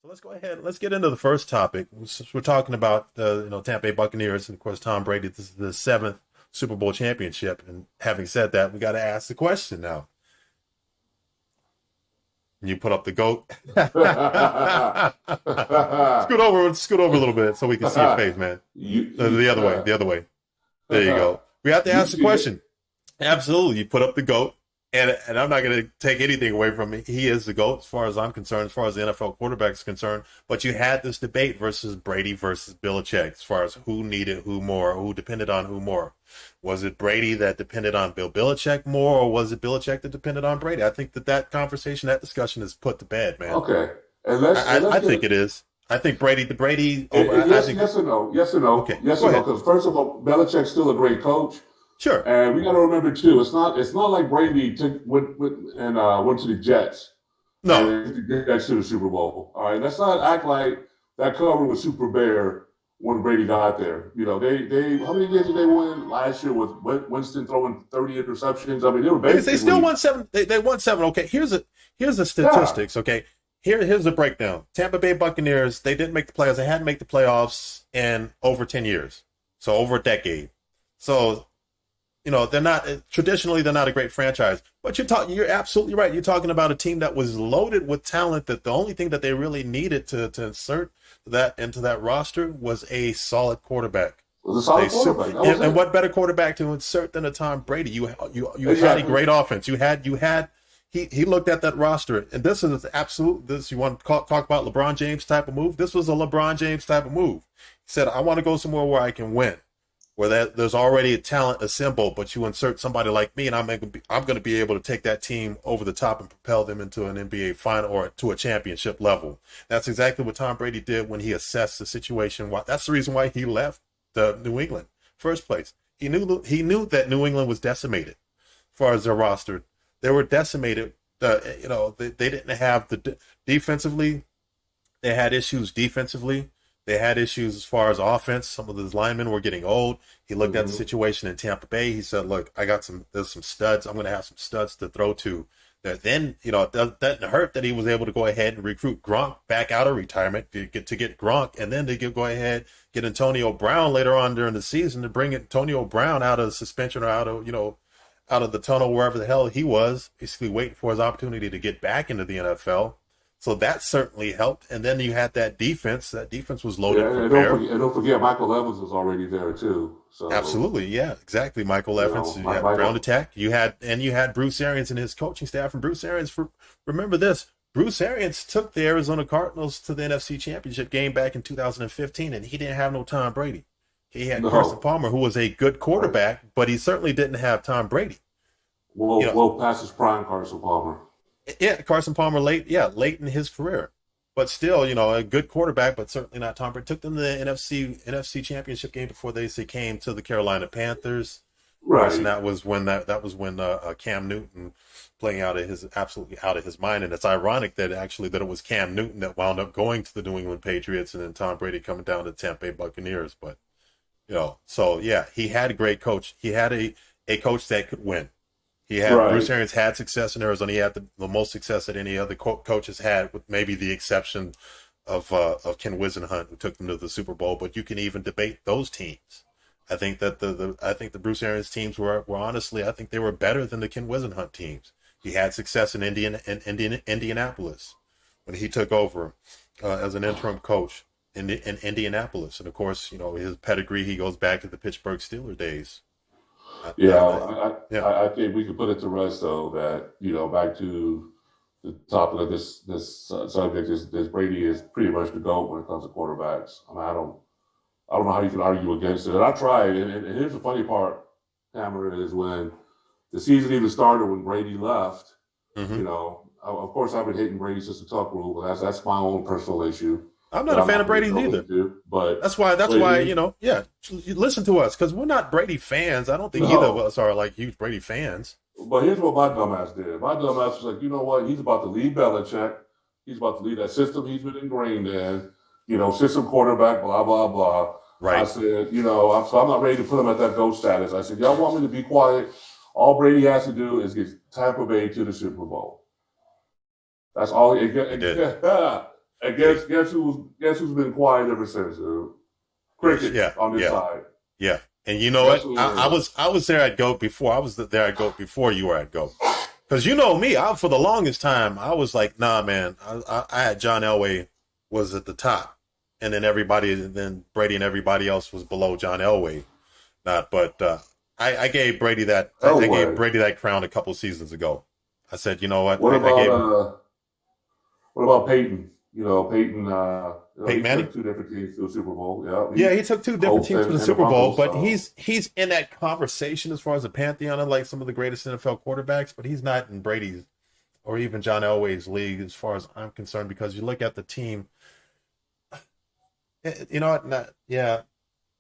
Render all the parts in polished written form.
Let's go ahead. Let's get into the first topic. Since we're talking about Tampa Bay Buccaneers and of course Tom Brady. This is the seventh Super Bowl championship. And having said that, we got to ask the question now. You put up the goat. Scoot over a little bit so we can see your face, man. The other way, the other way. There you go. We have to You ask the see it. question. Absolutely, you put up the goat, and I'm not going to take anything away from him. He is the goat as far as I'm concerned, as far as the NFL quarterback is concerned. But you had this debate versus Brady versus Belichick, as far as who needed who more, who depended on who more. Was it Brady that depended on Bill Belichick more, or was it Belichick that depended on Brady? I think that conversation, that discussion is put to bed, man. Okay, and let's I get think it. it is. I think Brady over. I Yes, think yes or no, yes or no, okay. yes Go or no. ahead. Because first of all, Belichick's still a great coach, Sure. and we got to remember too. It's not like Brady went to the Jets No. and took the Jets to the Super Bowl. All right, let's not act like that cover was super bare when Brady got there. They how many games did they win last year with Winston throwing 30 interceptions? I mean, they were They still basically won seven. They won seven. Okay, here's the yeah. statistics. Okay, here's the breakdown. Tampa Bay Buccaneers, they didn't make the playoffs. They hadn't made the playoffs in over 10 years, so over a decade. So they're not traditionally they're not a great franchise. But you're absolutely right. You're talking about a team that was loaded with talent. That the only thing that they really needed to insert that into that roster was a solid quarterback. It was a solid quarterback. That was And it. what better quarterback to insert than a Tom Brady? You had a Exactly. great offense. You had he looked at that roster, and this is absolute. This you want to talk about LeBron James type of move? This was a LeBron James type of move. He said, "I want to go somewhere where I can win, where there's already a talent assembled, but you insert somebody like me, and I'm going to be able to take that team over the top and propel them into an NBA final or to a championship level." That's exactly what Tom Brady did when he assessed the situation. That's the reason why he left the New England first place. He knew that New England was decimated as far as their roster. They were decimated. They didn't have defensively. They had issues defensively. They had issues as far as offense. Some of those linemen were getting old. He looked at the Hmm. situation in Tampa Bay. He said, "Look, there's some studs. I'm going to have some studs to throw to." That then, it doesn't hurt that he was able to go ahead and recruit Gronk back out of retirement to get Gronk, and then go ahead get Antonio Brown later on during the season to bring Antonio Brown out of suspension or out of the tunnel wherever the hell he was, basically waiting for his opportunity to get back into the NFL. So that certainly helped. And then you had that defense. That defense was loaded Yeah, from and don't there. forget, and don't forget Michael Evans was already there too. So Absolutely, yeah, exactly. Michael Evans, you had ground Michael. attack. You had Bruce Arians and his coaching staff, and Bruce Arians. Remember this: Bruce Arians took the Arizona Cardinals to the NFC Championship game back in 2015, and he didn't have no Tom Brady. He had Carson No, Palmer, who was a good right. quarterback, but he certainly didn't have Tom Brady. You Well, know, well past his prime, Carson Palmer. yeah, Carson Palmer late in his career, but still, a good quarterback, but certainly not Tom Brady. Took them to the NFC Championship game before they came to the Carolina Panthers. Of course, and Right. that was when Cam Newton playing absolutely out of his mind, and it's ironic that it was Cam Newton that wound up going to the New England Patriots, and then Tom Brady coming down to the Tampa Bay Buccaneers. But so yeah, he had a great coach. He had a coach that could win. Bruce Right. Arians had success in Arizona. He had the most success that any other coach has had, with maybe the exception of Ken Wisenhunt, who took them to the Super Bowl. But you can even debate those teams. I think that the Bruce Arians teams were honestly, I think they were better than the Ken Wisenhunt teams. He had success in Indianapolis when he took over as an interim coach in Indianapolis, and of course, his pedigree. He goes back to the Pittsburgh Steelers days. Yeah, Yeah, I think we can put it to rest though that back to the topic of this subject is this Brady is pretty much the GOAT when it comes to quarterbacks. I mean, I don't know how you can argue against it. And I tried, and here's the funny part, Hammer, is when the season even started when Brady left. hmm Of course I've been hating Brady since the talk rule, but that's my own personal issue I'm not that a I'm fan not of going to Brady's go either. into. But That's why. That's but why. he, Yeah. You listen to us because we're not Brady fans. I don't think either of no. us are like huge Brady fans. But here's what my dumbass did. My dumbass was like, you know what? He's about to leave Belichick. He's about to leave that system he's been ingrained in. System quarterback, blah blah blah. I Right. said, I'm not ready to put him at that GOAT status. I said, y'all want me to be quiet? All Brady has to do is get Tampa Bay to the Super Bowl. That's all. He did. And Hey, guess who's been quiet ever since? Crickets yeah, on this yeah, side. yeah. And you know Guess what? who learned? I was there at GOAT before. I was there at GOAT before you were at GOAT. Because you know me, for the longest time, I was like, nah, man. I had John Elway was at the top, and then Brady and everybody else was below John Elway. Not, but I gave Brady that. I gave Elway. Brady that crown a couple seasons ago. I said, you know what? What I about gave him what about Peyton? Peyton. Peyton He Manning. took two different teams to the Super Bowl. Yeah, Yeah, he took two different Colts teams to the and the Super Bowl, Broncos. but So he's in that conversation as far as the pantheon of like some of the greatest NFL quarterbacks, but he's not in Brady's or even John Elway's league as far as I'm concerned. Because you look at the team, you know what? Not, yeah,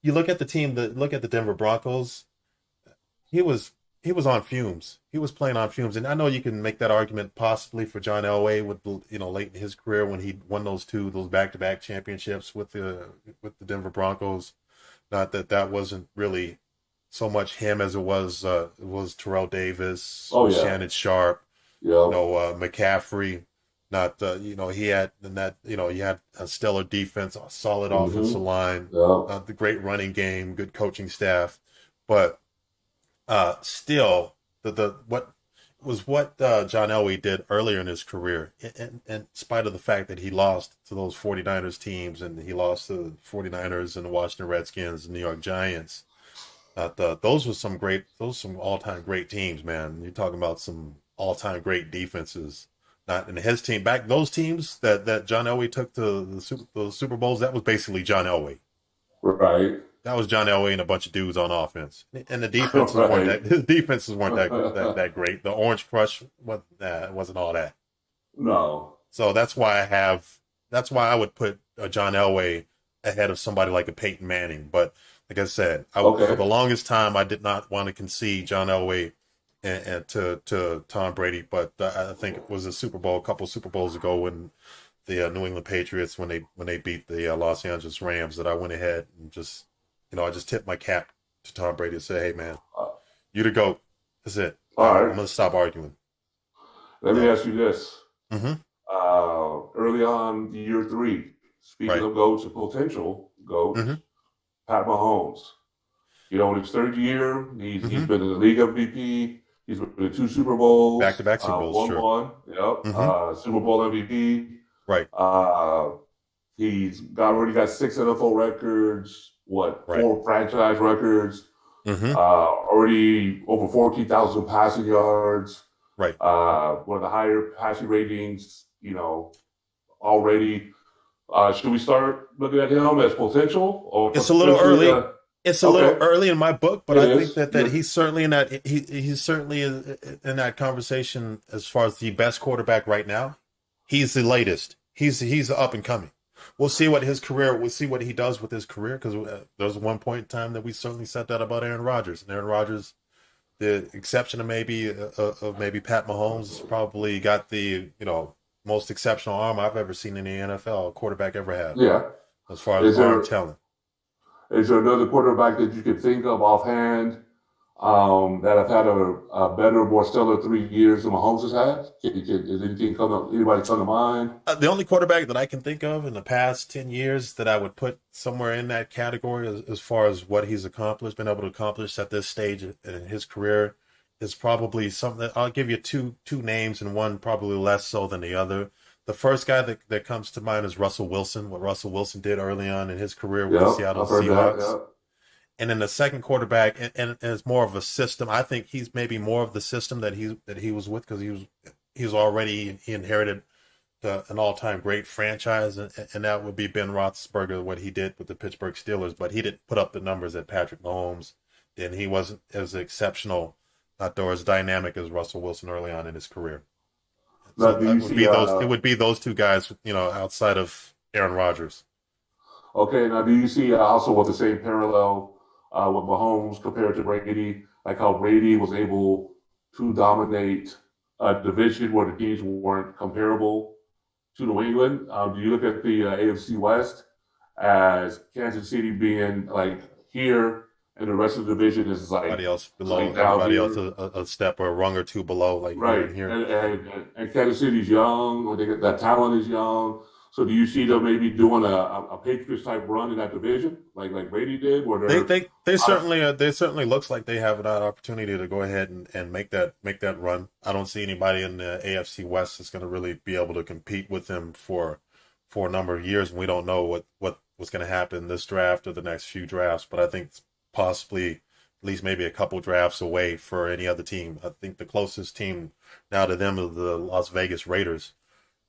you look at the team. Look at the Denver Broncos. He was he was on fumes. He was playing on fumes, and I know you can make that argument possibly for John Elway with late in his career when he won those back to back championships with the Denver Broncos. Not that that wasn't really so much him as it was Terrell Davis, oh yeah, Shannon Sharp, yeah. McCaffrey. Not he had and that he had a stellar defense, a solid offensive Mm-hmm. line, Yeah. the great running game, good coaching staff, but still what John Elway did earlier in his career, in spite of the fact that he lost to those 49ers teams and he lost to the 49ers and the Washington Redskins and New York Giants. Those were some all-time great teams, man. You're talking about some all-time great defenses. Not in his team back those teams that John Elway took to those Super Bowls. That was basically John Elway. Right. That was John Elway and a bunch of dudes on offense, and the defenses weren't Right. that. His defenses weren't that great. The Orange Crush wasn't all that. No. So that's why I would put John Elway ahead of somebody like a Peyton Manning. But like I said, for Okay. the longest time I did not want to concede John Elway and to Tom Brady. But I think it was a couple Super Bowls ago when the New England Patriots when they beat the Los Angeles Rams that I went ahead and just I just tipped my cap to Tom Brady and said, "Hey man, Uh, you the goat. That's it. all I'm right. gonna stop arguing." Let me So, ask you this. mm-hmm, Early on year three, speaking right. of goats and potential goats, Mm-hmm, Pat Mahomes. In his third year, he's mm-hmm. been in the league MVP. He's been in two Super Bowls, Back to back Super Bowls, won sure. one. Yep. Mm-hmm, Super Bowl MVP. right, Uh, already got six NFL records. What, right. four franchise records? Mm-hmm, Already over 14,000 passing yards. right. One of the higher passing ratings. Already. Should we start looking at him as potential or It's a little potentially? early. It's a little Okay, early in my book, but it I think is. that Yeah. he's certainly in that he's certainly in that conversation as far as the best quarterback right now. He's the latest. He's up and coming. We'll see what his career. We'll see what he does with his career because there was one point in time that we certainly said that about Aaron Rodgers. And Aaron Rodgers, the exception of maybe Pat Mahomes, has probably got the most exceptional arm I've ever seen in the NFL. A quarterback ever had Yeah. as far as Is arm there talent. is there another quarterback that you could think of offhand that have had a better, more stellar 3 years than Mahomes has had? Is anybody come to mind? The only quarterback that I can think of in the past 10 years that I would put somewhere in that category as far as what he's accomplished, been able to accomplish at this stage in his career is probably something. I'll give you two names and one probably less so than the other. The first guy that comes to mind is Russell Wilson, what Russell Wilson did early on in his career with the Yeah, Seattle I've heard that. Seahawks. Yeah. And then the second quarterback, and it's more of a system. I think he's maybe more of the system that he was with because he inherited an all-time great franchise, and that would be Ben Roethlisberger, what he did with the Pittsburgh Steelers. But he didn't put up the numbers that Patrick Mahomes did. He wasn't as exceptional, not or as dynamic as Russell Wilson early on in his career. Now, So do that you would see? be those. It would be those two guys, outside of Aaron Rodgers. Okay, now do you see also with the same parallel with Mahomes compared to Brady, like how Brady was able to dominate a division where the teams weren't comparable to New England? Do you look at the AFC West as Kansas City being like here, and the rest of the division is Everybody else below, down everybody else here? a step or a rung or two below, like here Right, and here. and Kansas City's young, or they get that talent is young, So do you see them maybe doing a Patriots type run in that division, like Brady did, where They they're they they certainly looks like they have that opportunity to go ahead and make that run. I don't see anybody in the AFC West that's going to really be able to compete with them for a number of years. And we don't know what's going to happen this draft or the next few drafts. But I think it's possibly at least maybe a couple drafts away for any other team. I think the closest team now to them is the Las Vegas Raiders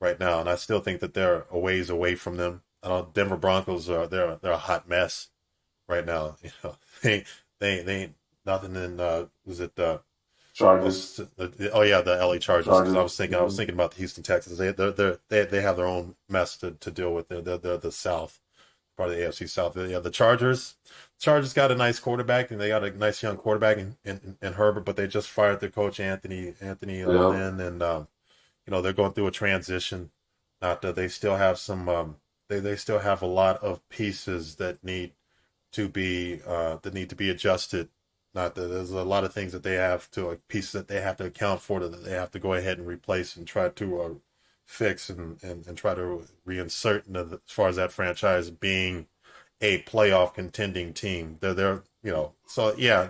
right now, and I still think that they're a ways away from them. I don't. Denver Broncos are they're a hot mess right now. You know, they ain't nothing in was it Chargers? oh yeah, the LA Chargers, because Chargers. I was thinking about the Houston Texans. They have their own mess to deal with. They're the South, part of the AFC South. Yeah, the Chargers got a nice quarterback, and they got a nice young quarterback in Herbert, but they just fired their coach Anthony Yeah. Lynn, and you know, they're going through a transition. Not that they still have some they still have a lot of pieces that need to be adjusted. Not that there's a lot of things that they have to pieces that they have to account for that they have to go ahead and replace and try to fix and try to reinsert as far as that franchise being a playoff contending team. They're you know, so yeah,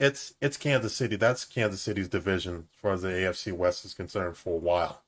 it's Kansas City. That's Kansas City's division as far as the AFC West is concerned for a while.